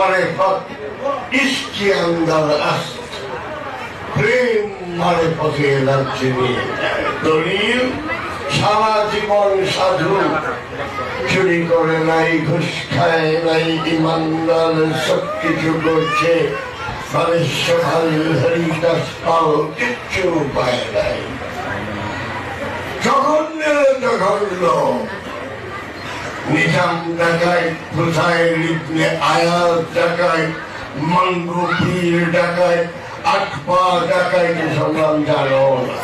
মারেফত ইশকে আন্দার আস্ত, প্রেম মারেফতে রাজ্যে নিয়ে যায়। দলিল সারা জীবন সাধু, চুরি করে নাই, ঘুষ খায় নাই, ইমানদার সব কিছু করছে, হরিদাস পাল কিচ্ছু পায় নাই। জঘন্য জঘন্য নিজাম ডাকায়, হুসাইন ইবনে আয়াজ ডাকায়, মাঙ্গু পীর ডাকায়, আটপা ডাকায়, সংগ্রাম জানো না।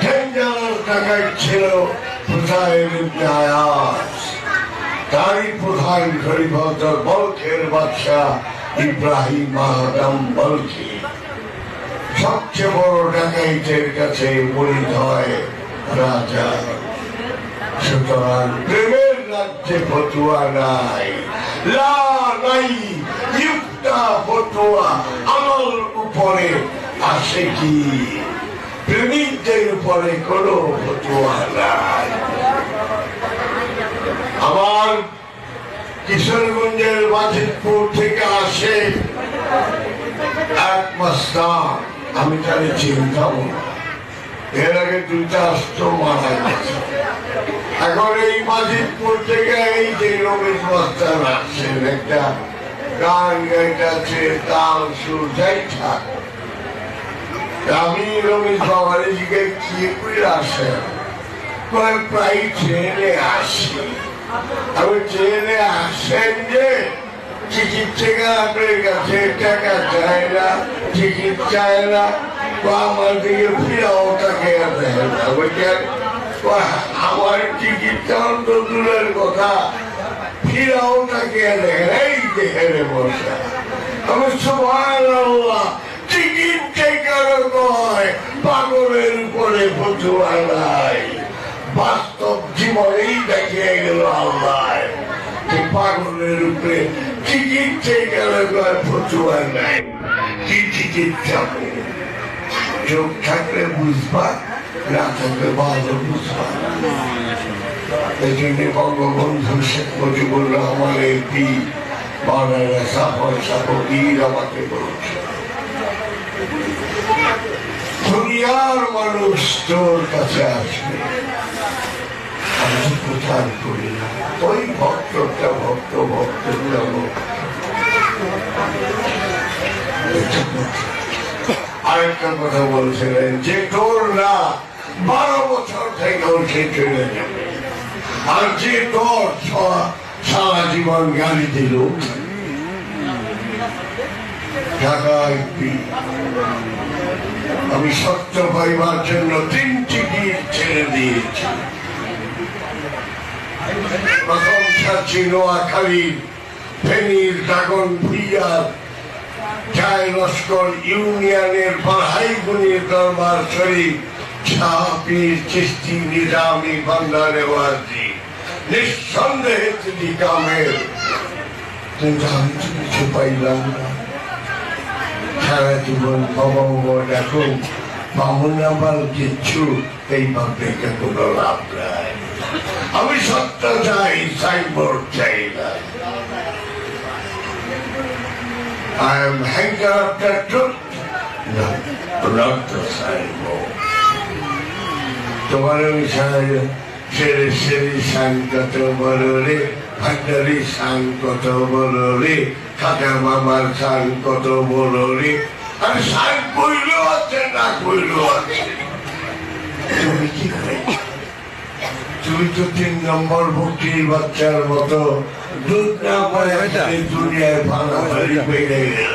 ডেঞ্জারাস ডাকায় ছিল হুসাইন ইবনে আয়াজ, তারই প্রধান খলিফা বলখের বাদশাহ ইব্রাহিম আদম বলখি। সবচেয়ে বড় ডাকাইতের কাছে মরিদ হয় রাজা। সুতরাং প্রেমের রাজ্যে ফতুয়া নাই, নাই ইফতা ফতুয়া আমল উপরে আসে কি? প্রেমিকদের উপরে কোনো ফতুয়া নাই। আমার কিশোরগঞ্জের বাজিতপুর থেকে আসে এক মাস্টার, আমি তাহলে চিন্তাও না, এর আগে দুইটা অস্ত্র মারা গেছে। এখন এই বাজিতপুর থেকে এই যে রমেশ মাস্টার আসছেন, একটা গান গাইতেছে, তাল সুর যাই থাক। আমি রমেশ বাবার দিকে কি করে আসেন? প্রায় ট্রেনে আসি। আমি ট্রেনে আসেন যে টিকিট থেকে আপনার কাছে টাকা চায় না, টিকিট চায় না, আমার দিকে ফিরাও তাকে দেয় না। আমার টিকিটটা অন্ত দূরের কথা, ফিরাও তাকে দেখেন, এই দেখে বসা। আমি সুবহানাল্লাহ, টিকিট টেকার কয় পাগলের উপরে ফতুয়া নাই। বাস্তব জীবনেই দেখিয়ে গেল আল্লাহ, পাগলের উপরে টিকিট টেকার কয় ফতুয়া নাই। কি টিকিট চাপে? চোখ থাকলে বুঝবা, না থাকলে ভালো বুঝবা। এই জন্য বঙ্গবন্ধু শেখ মুজিবুর রহমানের কি বাংলার সাফর সাফর আমাকে বলছে, দুনিয়ার মানুষ তোর কাছে আসবে, আমি প্রচার করি না। ওই ভক্তটা ভক্ত ভক্ত আরেকটা কথা বলছিলেন যে তোর না 12 বছর থেকে সে চলে যাবে, আর যে তোর সারা জীবন গালি দিল, আমি সত্য পাইবার জন্য 3টি গীত ছেড়ে দিয়েছি। প্রথমটা ছিল নোয়াখালীর ফেনীর ড্রাগন ভুইয়ার জয় লস্কর ইউনিয়নের বাহাইগুনির দরবার শরীফ শাহ পীর চিশতি নিজামী বান্দারে ওয়াজি। নিঃসন্দেহে তিনি কামের, কিন্তু আমি তো কিছু পাইলাম না। সারা জীবন বাবা দেখুন মামুন আমার কিচ্ছু, এই ভাবতে কোনো লাভ নাই। আমি সত্য চাই, সাইনবোর্ড চাই না। I am hanger of the truth, not the signboard. তোমার বিষয় সেরে সেরে সান কত বড় রে, ভান্ডারি সান কত বড় রে, কাকা মামার সান কত বড় রে। আর সান কইলেও আছে, না কইলেও আছে। তুমি কি করে? তুমি তো 3 নম্বর ভক্তির বাচ্চার মতো দুধ না পায় দুনিয়ায় ভাঙাভাড়ি বেড়ে গেল।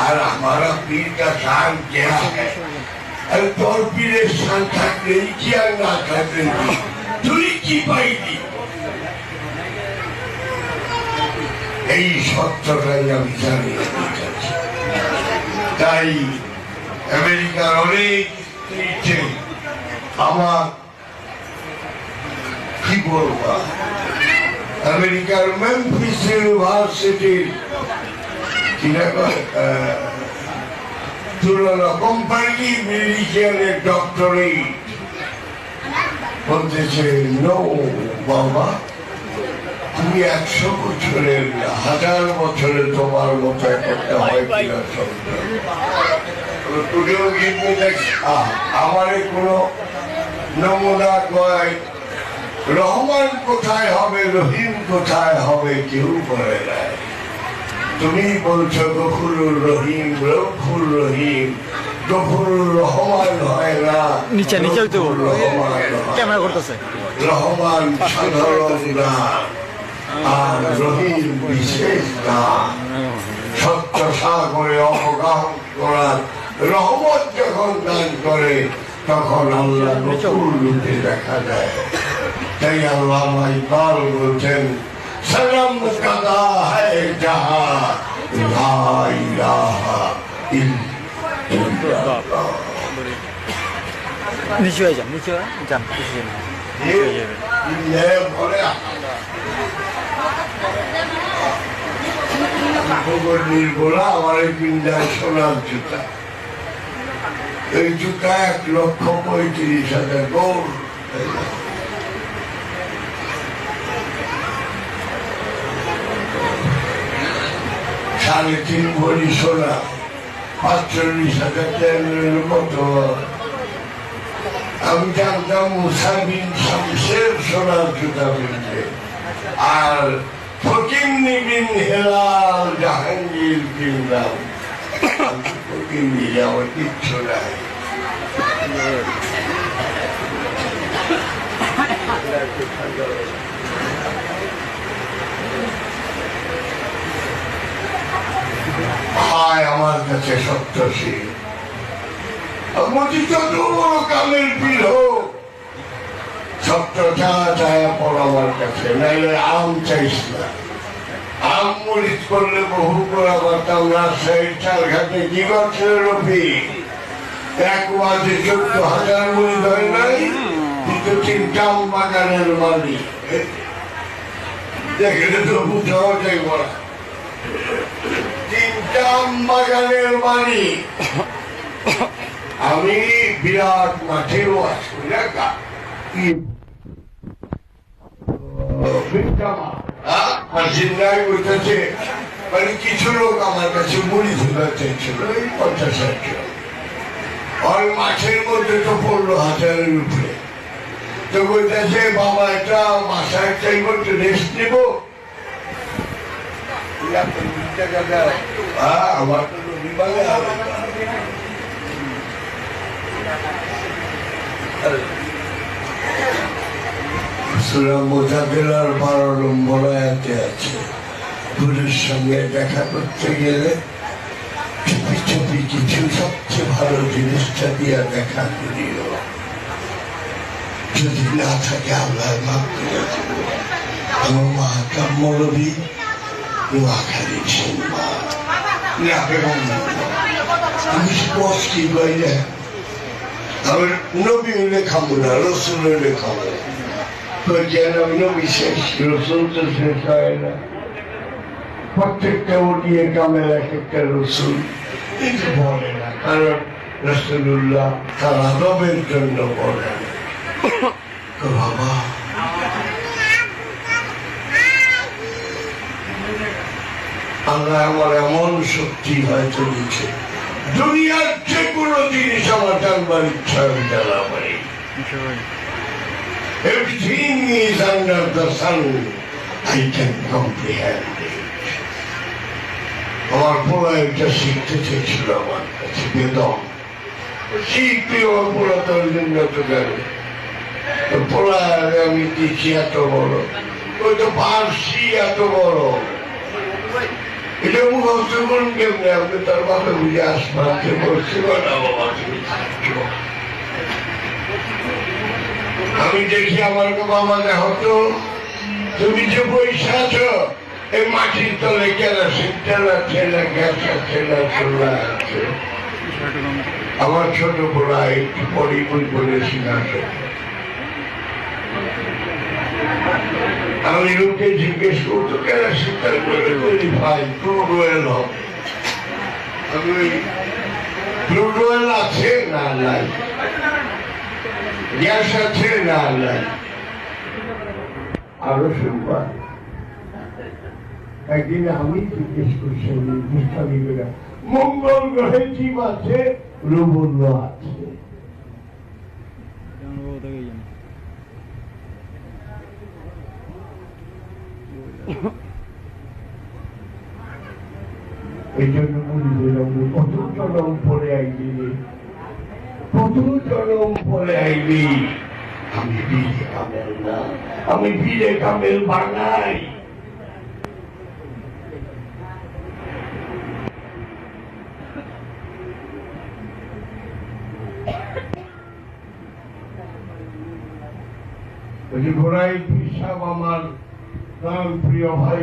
আর আমার পীরটা শান কে আর তোর পীরের শান থাকলে কি আর না থাকলে তুই কি পাইনি? এই সত্যটাই আমি জানি। তাই আমেরিকার অনেক আমার কি বলবো, আমেরিকার মেমফিস ইউনিভার্সিটির তুলনা কোম্পানি মেডিকেলের ডক্টরেট বলতেছে, নো বাবা, তুমি 100 বছরের 1000 বছরে তোমার মতো একটা হয় কিনা সন্তান তুমিও গিয়ে দেখ আমার কোনো নমুনা কয় রহমান কোথায় হবে রহিম কোথায় হবে কেউ বলে নাই তুমি বলছো গফুরুর রহিম রফুর রহিম গফুরুর রহমান হয় না নিচে নিচে তো ক্যামেরা করতেছে রহমান সাধারণ না আর রহিম বিশেষ না সত্য সাগরে অবগাহন করার রহমত যখন দান করে তখন আল্লাহ গফুর রূপে দেখা যায় তাই আল্লাহ ইকবাল বলছেন সনম কাদা হ্যায় জাহা লা ইলাহা ইল্লাল্লাহ নিচে হয়ে যান নিচে যান নির্বলা আমার এই পিন্ডায় সোনার জুতা এই জুতা 1,35,000 গৌর 3.5 ভরি সোনা 45,000 মতো আমি জানতাম মুসাবিন শামসের সোনার জুতা কিনতে আর ফকিন্নি বিন হেলাল জাহাঙ্গীর কিনলাম ফকিন্নি আমার কিচ্ছু নাই হায় আমার কাছে সত্যশীল যত বড় কামের পীর হোক সত্যটা চায়া পর আমার কাছে নাইলে আম চাইস না আম মরিচ করলে বহু করা পারতাম রাজশাহীর চারঘাটে কি করছে রফি 1 মাসে 14,000 মরিচ হয় নাই কিন্তু 3টা আম বাগানের মালিক দেখলে তো বুঝাও যাইব না 3টা আম বাগানের মালিক আমি বিরাট মাঠে ওয়াজ করি মানে কিছু লোক আমার কাছে মুড়ি ধুলা চাইছিল এই 50-60 জন ওই মাঠের মধ্যে তো 15,000-এর উপরে তো বলতেছে বাবা এটা মাসায় চাইব একটু রেস্ট নিব আমার তো রবিবারে মোজাবেলার 12 নম্বর আয়াতে আছে গুরুর সঙ্গে দেখা করতে গেলে চুপি চুপি কিছু সবচেয়ে ভালো জিনিসটা দিয়া দেখা করিও যদি না থাকে আল্লাহ মাফ করে দেব আমার মা কামরবি নোয়াখালী সিংমা তুমি বস কি কইলে আমার নবী হইলে খাবো না রসুল হইলে খাবো যেন নবী শেষ রসুল তো শেষ হয় না প্রত্যেকটা ওটিয়ে কামের এক একটা রসুল কিন্তু বলে না কারণ রসুল্লাহ তার আদবের জন্য বলে না বাবা আল্লাহ আমার এমন শক্তি হয়তো দিচ্ছে দুনিয়ার যে কোনো জিনিস আমার জানবার ইচ্ছা আমি জানা পারি Everything is under the sun. I can comprehend it. আমার পোলা এটা শিখতে চেয়েছিল আমার কাছে বেদম শিখতে আমার পোলা তোর জন্য তো জানে পোলা আমি দেখি এত বড় ওই তো পারসি এত বড় এটা মুখস্থ করুন কেমনি আপনি তার মাথা বুঝে আসমানকে বলছি না বাবা আমি দেখি আমার বাবা দেখো তো তুমি যে পয়সা আছো এই মাটির তলে কেরাসিন তেলা ঠেলা গ্যাস ঠেলা চোলা আছে আমার ছোট বড়া একটু পরি বই বলেছি না আমি লোককে জিজ্ঞেস করতো কেরাসিন তেল করে তৈরি ভাই ক্রুড অয়েল হবে আমি ক্রুড অয়েল আছে না নাই গ্যাস আছে না নাই আরো শুনবা একদিন আমি জিজ্ঞেস করছি বিজ্ঞানীরা, মঙ্গল গ্রহে জীব আছে, রবীন্দ্র আছে। এই জন্য বলি কত জনম পরে আইলি, কত জনম পরে আইলি। আমি বীরে কামেল না, আমি বীরে কামেল বানাই। ঘোড়াই পিসাব আমার প্রাণ প্রিয় ভাই